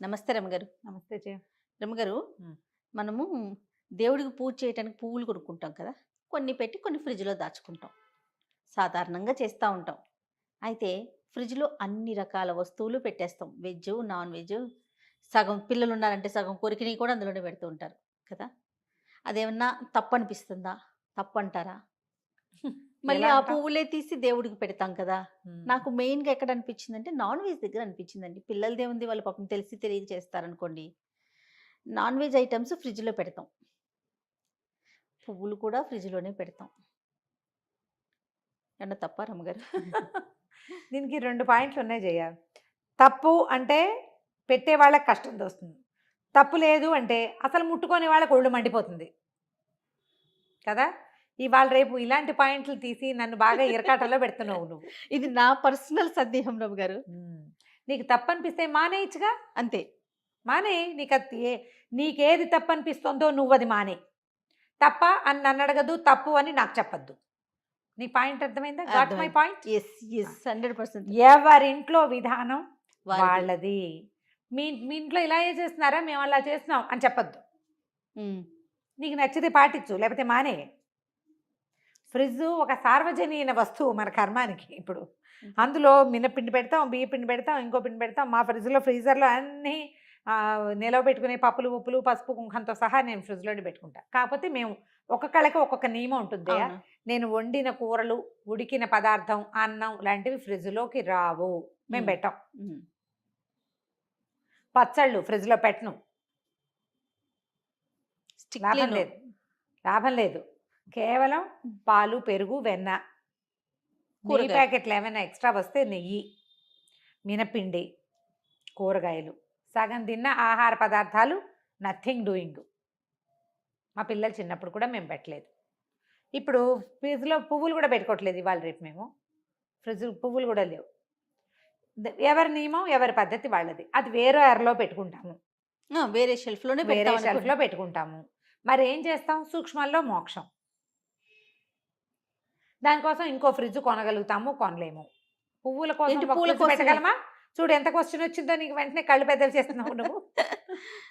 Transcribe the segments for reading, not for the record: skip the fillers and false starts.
నమస్తే రమగారు. నమస్తే జయ. రమగారు, హ్మ్. మనము దేవుడికి పూజ చేయటానికి పువ్వులు కొనుక్కుంటాం కదా! కొన్ని పెట్టి కొన్ని ఫ్రిడ్జ్‌లో దాచుకుంటాం. సాధారణంగా చేస్తా ఉంటాం. అయితే ఫ్రిడ్జ్‌లో అన్ని రకాల వస్తువులు పెట్టేస్తాం. వెజ్జు, నాన్ వెజ్జు, సగం పిల్లలున్నారంటే సగం కొరికినయి కూడా అందులోనే పెడుతూ ఉంటారు కదా! అదేమన్నా తప్పనిపిస్తుందా? తప్పంటారా? మళ్ళీ ఎలా ఆ అంటావు? పువ్వులే తీసి దేవుడికి పెడతాం కదా! హ్మ్. నాకు మెయిన్‌గా ఎక్కడ అనిపించిందంటే నాన్ వెజ్ దగ్గర అనిపించిందండి. పిల్లలదేముంది వాళ్ళు పాపం తెలిసి తెలియక చేస్తారనుకోండి. నాన్ వెజ్ ఐటెమ్స్ ఫ్రిడ్జ్‌లో పెడతాం. పువ్వులు కూడా ఫ్రిడ్జ్‌లోనే పెడతాం. ఏమన్నా తప్పా రమ్మగారు? దీనికి 2 పాయింట్లు ఉన్నాయి జయ. తప్పు అంటే పెట్టే వాళ్ళకి కష్టం తోస్తుంది. తప్పు లేదు అంటే అసలు ముట్టుకోని వాళ్ళకి ఒళ్ళు మండిపోతుంది. కదా! ఇవాళ రేపు ఇలాంటి పాయింట్లు తీసి నన్ను బాగా ఇరకాటంలో పెడుతున్నావు నువ్వు. ఇది నా పర్సనల్ సందేహం రమ్మగారు. హ్మ్. నీకు తప్పనిపిస్తే మానేయచ్చుగా. అంతే. మానేయి. నీకేది తప్పనిపిస్తుందో నువ్వది మానేయి. తప్ప అని నన్నడగద్దు. తప్పు అని నాకు చెప్పొద్దు. నీ పాయింట్ అర్థమైందా? గాట్ మై అర్థమైంది. పాయింట్? యెస్. ఆ! యెస్. 100% ఎవరింట్లో విధానం వాళ్ళది. వాళ్ళది. మీ మీ ఇంట్లో ఇలాగే చేస్తున్నారా? మేము అలా చేస్తున్నాం అని చెప్పొద్దు. హ్మ్. నీకు నచ్చితే పాటించు, లేకపోతే మానేయి. ఫ్రిడ్జు ఒక సార్వజనీన వస్తువు మన కర్మానికి ఇప్పుడు. అంతే. అందులో మినపిండి పెడతాం, బియ్య పిండి పెడతాం, ఇంకో పిండి పెడతాం. మా ఫ్రిడ్జ్‌లో ఫ్రీజర్‌లో అన్నీ నిలవ పెట్టుకునే పప్పులు, ఉప్పులు, పసుపు, కుంకంతో సహా నేను ఫ్రిడ్జ్‌లోనే పెట్టుకుంటా. కాకపోతే మేము ఒక్కొక్కళ్ళకి ఒక్కొక్క నియమం ఉంటుంది జయ. అవును. నేను వండిన కూరలు, ఉడికిన పదార్థం, అన్నం లాంటివి ఫ్రిడ్జ్‌లోకి రావు. మేము హ్మ్. పెట్టం. హ్మ్. పచ్చళ్ళు ఫ్రిడ్జ్‌లో పెట్టను. స్ట్రిక్ట్‌లీ లాభం నో. లేదు. లాభం లేదు. కేవలం పాలు, పెరుగు, వెన్న. నెయ్యి కూరగాయలు. ప్యాకెట్లు ఏమైనా ఎక్స్ట్రా వస్తే నెయ్యి, మినపిండి, కూరగాయలు. సగం తిన్న ఆహార పదార్థాలు నథింగ్ డూయింగ్. మా పిల్లలు చిన్నప్పుడు కూడా మేము పెట్టలేదు. ఇప్పుడు ఫ్రిడ్జ్‌లో పువ్వులు కూడా పెట్టుకోవట్లేదు ఇవాళ రేపు మేము. ఫ్రిడ్జ్ పువ్వులు కూడా లేవు. ఎవరి నియమం, ఎవరి పద్ధతి వాళ్ళది. అది వేరే అరలో పెట్టుకుంటాము. ఆ! వేరే షెల్ఫ్‌లోనే వేరే పెడతామనుకోండి. షెల్ఫ్‌లో పెట్టుకుంటాము. మరేం చేస్తాం? సూక్ష్మాల్లో మోక్షం. దానికోసం ఇంకో ఫ్రిడ్జ్ కొనగలుగుతాము, కొనలేము. పువ్వుల కోసం ఏంటి ఒక పూల ఫ్రిడ్జ్ కోసమే. పెట్టగలమా? చూడు ఎంత క్వెషన్ వచ్చిందో నీకు వెంటనే కళ్ళు పెద్దవి చేస్తున్నావు నువ్వు.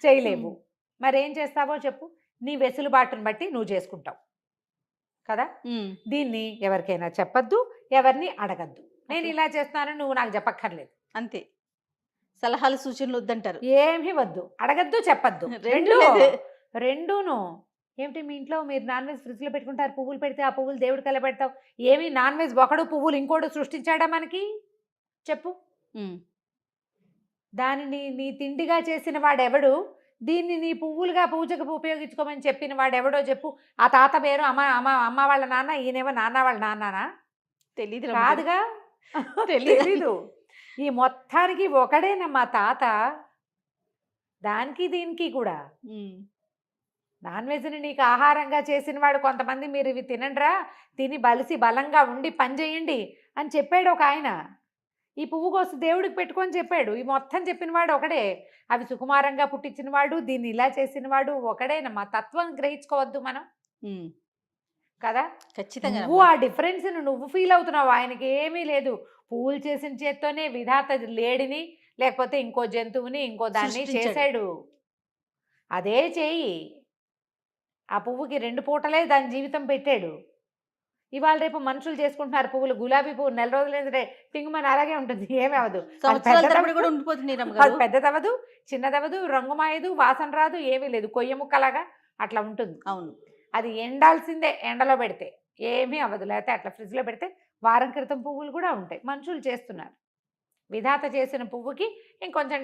చేయలేవు. హ్మ్. మరేం చేస్తావో చెప్పు? నీ వెసులుబాటుని బట్టి నువ్వు చేసుకుంటావు. కదా! హ్మ్. దీన్ని ఎవరికైనా చెప్పొద్దు, ఎవరిని అడగద్దు. నేను అట్లా. ఇలా చేస్తున్నానని నువ్వు నాకు చెప్పక్కర్లేదు. అంతే. సలహాలు, సూచనలు వద్దంటారు. ఏమీ వద్దు. అడగద్దు, చెప్పొద్దు. 2 రెండూ. లేదు. రెండూను. ఏమిటి మీ ఇంట్లో మీరు నాన్ వెజ్ ఫ్రిడ్జ్‌లో పెట్టుకుంటారు. పువ్వులు పెడితే ఆ పువ్వులు దేవుడికి ఎలా పెడతావు? ఏమి నాన్ వెజ్ ఒకడు పువ్వులు ఇంకోడు సృష్టించాడా మనకి? చెప్పు. హ్మ్. దానిని నీ తిండిగా చేసిన వాడెవడు? దీన్ని నీ పువ్వులుగా పూజకు ఉపయోగించుకోమని చెప్పిన వాడెవడో చెప్పు. ఆ తాత పేరు అమ్మ అమ్మ అమ్మ వాళ్ళ నాన్న, ఈయనేమో నాన్న వాళ్ళ నాన్ననా? తెలీదు రమ్మగారు. కాదుగా. తెలీదండి. తెలీదు. ఈ మొత్తానికి ఒకడేనమ్మా తాత. దానికి దీనికి కూడా. హ్మ్. నాన్ వెజ్‌ని నీకు ఆహారంగా చేసిన వాడు కొంతమంది మీరు ఇవి తినండ్రా, తిని బలిసి బలంగా ఉండి పని చేయండి అని చెప్పాడు ఒకాయన. ఈ పువ్వు కోసి దేవుడికి పెట్టుకొని చెప్పాడు. ఈ మొత్తం చెప్పినవాడు ఒకడే. అవి సుకుమారంగా పుట్టించినవాడు, దీన్ని ఇలా చేసినవాడు ఒకడేనమ్మా. తత్వం గ్రహించుకోవద్దు మనం. హ్మ్. కదా! ఖచ్చితంగా నువ్వు ఆ రమ్మగారు. డిఫరెన్స్‌ని నువ్వు ఫీల్ అవుతున్నావు. ఆయనకేమీ లేదు. పువ్వులు చేసిన చేత్తోనే విధాత లేడిని, లేకపోతే ఇంకో జంతువుని, ఇంకో దాన్ని సృష్టించాడు. చేశాడు. అదే చెయ్యి. ఆ పువ్వుకి 2 పూటలే దాని జీవితం పెట్టాడు. ఇవాళ రేపు మనుషులు చేసుకుంటున్నారు పువ్వులు. గులాబీ పువ్వు నెల రోజులైందంటే టింగుమని అలాగే ఉంటుంది. ఏమి అవ్వదు. అది సంవత్సరాల తరబడి పెద్దదవ్వదు. కూడా ఉండిపోతున్నాయి అది రమ్మగారు. పెద్దదవ్వదు, చిన్నదవ్వదు, రంగు మాయదు, వాసన రాదు, ఏమీ లేదు. కొయ్య ముక్కలాగా అట్లా ఉంటుంది. అవును. అది ఎండాల్సిందే ఎండలో పెడితే. ఏమీ అవ్వదు. లేకపోతే అట్లా ఫ్రిడ్జ్‌లో పెడితే వారం క్రితం పువ్వులు కూడా ఉంటాయి. మనుషులు చేస్తున్నారు. విధాత చేసిన పువ్వుకి ఇంకొంచెం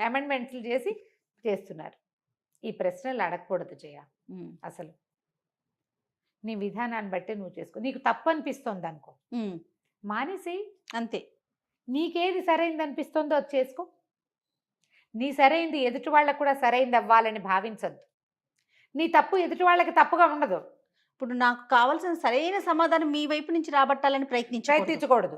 అమెండ్మెంట్స్‌లు చేసి చేస్తున్నారు. ఈ ప్రశ్నలు అడగకూడదు జయ హ్మ్. అసలు. నీ విధానాన్ని బట్టే నువ్వు చేసుకో. నీకు తప్పు అనిపిస్తోందనుకో, హ్మ్. మానేసేయి. అంతే. నీకేది సరైందనిపిస్తోందో అది చేసుకో. నీ సరైంది ఎదుటి వాళ్ళకి కూడా సరైంది అవ్వాలని భావించొద్దు. నీ తప్పు ఎదుటి వాళ్ళకి తప్పుగా ఉండదు. ఇప్పుడు నాకు కావాల్సిన సరైన సమాధానం మీ వైపు నుంచి రాబట్టాలని ప్రయత్నించకూడదు. ప్రయత్నించకూడదు.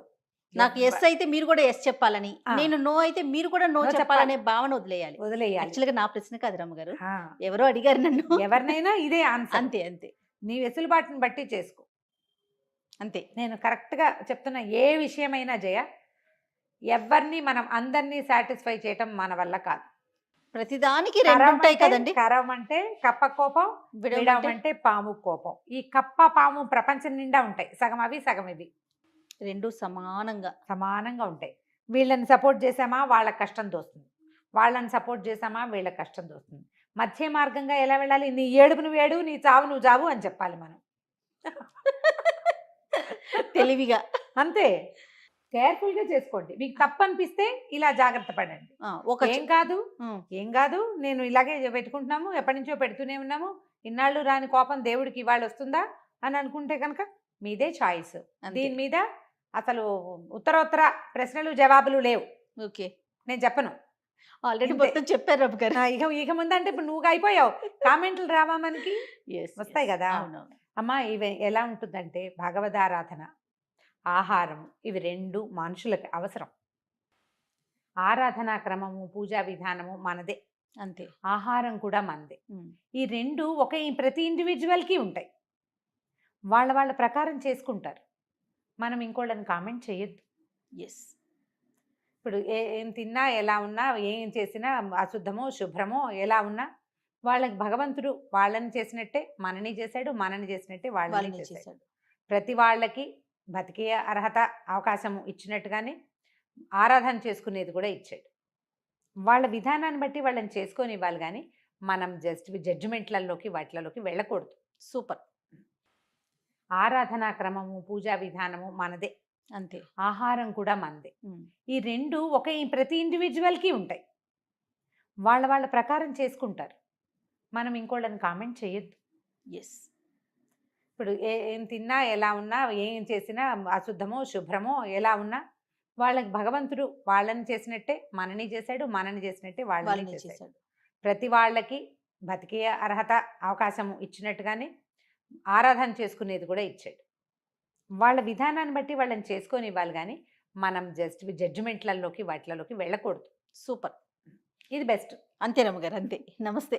నాకు ఎవ్వ యెస్ అయితే మీరు కూడా యెస్ చెప్పాలని, ఆ! నేను నో అయితే మీరు కూడా నో నో చెప్పాలి. చెప్పాలనే భావన వదిలేయాలి. వదిలేయాలి. యాక్చువల్‌గా నా ప్రశ్న కాదు రమ్మగారు. ఆ! ఎవరో అడిగారు నన్ను. ఎవరినైనా ఇదే ఆన్సర్. అంతే. అంతే. నీ వెసులుబాటుని బట్టి చేసుకో. అంతే. నేను కరెక్ట్‌గా చెప్తున్న ఏ విషయమైనా జయ, ఎవ్వరిని మనం అందరినీ సాటిస్ఫై చేయటం మన వల్ల కాదు. ప్రతిదానికి రెండు ఉంటాయి కదండి. కరం అంటే కప్ప కోపం, విడవమంటే విడవం అంటే పాము కోపం. ఈ కప్ప పాము ప్రపంచం నిండా ఉంటాయి, సగం అవి సగం ఇవి రెండు సమానంగా. సమానంగా ఉంటాయి. వీళ్ళని సపోర్ట్ చేసామా వాళ్ళకి కష్టం తోస్తుంది, వాళ్ళని సపోర్ట్ చేసామా వీళ్ళకి కష్టం తోస్తుంది. మధ్య మార్గంగా ఎలా వెళ్ళాలి? నీ ఏడుపు నువ్వు ఏడు, నీ చావు నువ్వు చావు అని చెప్పాలి మనం. తెలివిగా. అంతే. కేర్ఫుల్గా చేసుకోండి. మీకు తప్పు అనిపిస్తే ఇలా జాగ్రత్త పడండి. ఒక ఏం కాదు, ఏం కాదు, నేను ఇలాగే పెట్టుకుంటున్నాము, ఎప్పటి నుంచో పెడుతూనే ఉన్నాము, ఇన్నాళ్ళు రాని కోపం దేవుడికి ఇవాళ వస్తుందా అని అనుకుంటే కనుక మీదే చాయిస్. దీని మీద అసలు ఉత్తరోత్తర ప్రశ్నలు జవాబులు లేవు. ఓకే, నేను చెప్పను. ఆల్రెడీ అంతే. మొత్తం చెప్పారు రమ్య గారు. ఇక ముందంటే ఇప్పుడు నువ్వు అయిపోయావు, కామెంట్లు రావా మనకి? Yes, వస్తాయి yes. కదా. అవునవును. అమ్మ ఇవి ఎలా ఉంటుందంటే భగవదారాధన, ఆహారం, ఇవి రెండు మనుషులకి అవసరం. ఆరాధనా క్రమము, పూజా విధానము మనదే, అంతే. ఆహారం కూడా మనదే. ఉమ్. ఈ రెండు ప్రతి ఇండివిజువల్కి ఉంటాయి, వాళ్ళ వాళ్ళ ప్రకారం చేసుకుంటారు. మనం ఇంకోళ్ళని కామెంట్ చేయొద్దు. ఎస్. ఇప్పుడు ఏం తిన్నా ఎలా ఉన్నా, ఏం చేసినా అశుద్ధమో శుభ్రమో ఎలా ఉన్నా వాళ్ళకి భగవంతుడు వాళ్ళని చేసినట్టే మనని చేశాడు, మనని చేసినట్టే వాళ్ళని వాళ్ళని చేశాడు. చేశాడు. ప్రతి వాళ్ళకి బతికే అర్హత అవకాశం ఇచ్చినట్టుగానే ఆరాధన చేసుకునేది కూడా ఇచ్చాడు. వాళ్ళ విధానాన్ని బట్టి వాళ్ళని చేసుకొని ఇవ్వాలి, కానీ మనం జస్ట్ జడ్జిమెంట్లలోకి వాటిలలోకి వెళ్ళకూడదు. సూపర్. ఆరాధనా క్రమము, పూజా విధానము మనదే, అంతే. ఆహారం కూడా మనదే. ఉమ్. ఈ రెండు ప్రతి ఇండివిజువల్కి ఉంటాయి, వాళ్ళ వాళ్ళ ప్రకారం చేసుకుంటారు. మనం ఇంకోళ్ళని కామెంట్ చేయొద్దు. ఎస్. ఇప్పుడు ఏం తిన్నా ఎలా ఉన్నా, ఏం చేసినా అశుద్ధమో శుభ్రమో ఎలా ఉన్నా వాళ్ళకి భగవంతుడు వాళ్ళని చేసినట్టే మనని చేశాడు, మనని చేసినట్టే వాళ్ళని వాళ్ళని చేశాడు. చేశాడు. ప్రతి వాళ్ళకి బతికే అర్హత అవకాశం ఇచ్చినట్టుగానే ఆరాధన చేసుకునేది కూడా ఇచ్చాడు. వాళ్ళ విధానాన్ని బట్టి వాళ్ళని చేసుకొని ఇవ్వాలి, కానీ మనం జస్ట్ జడ్జిమెంట్లలోకి వాటిలలోకి వెళ్ళకూడదు. సూపర్. ఇది బెస్ట్. అంతే రమ్య గారు, అంతే. నమస్తే.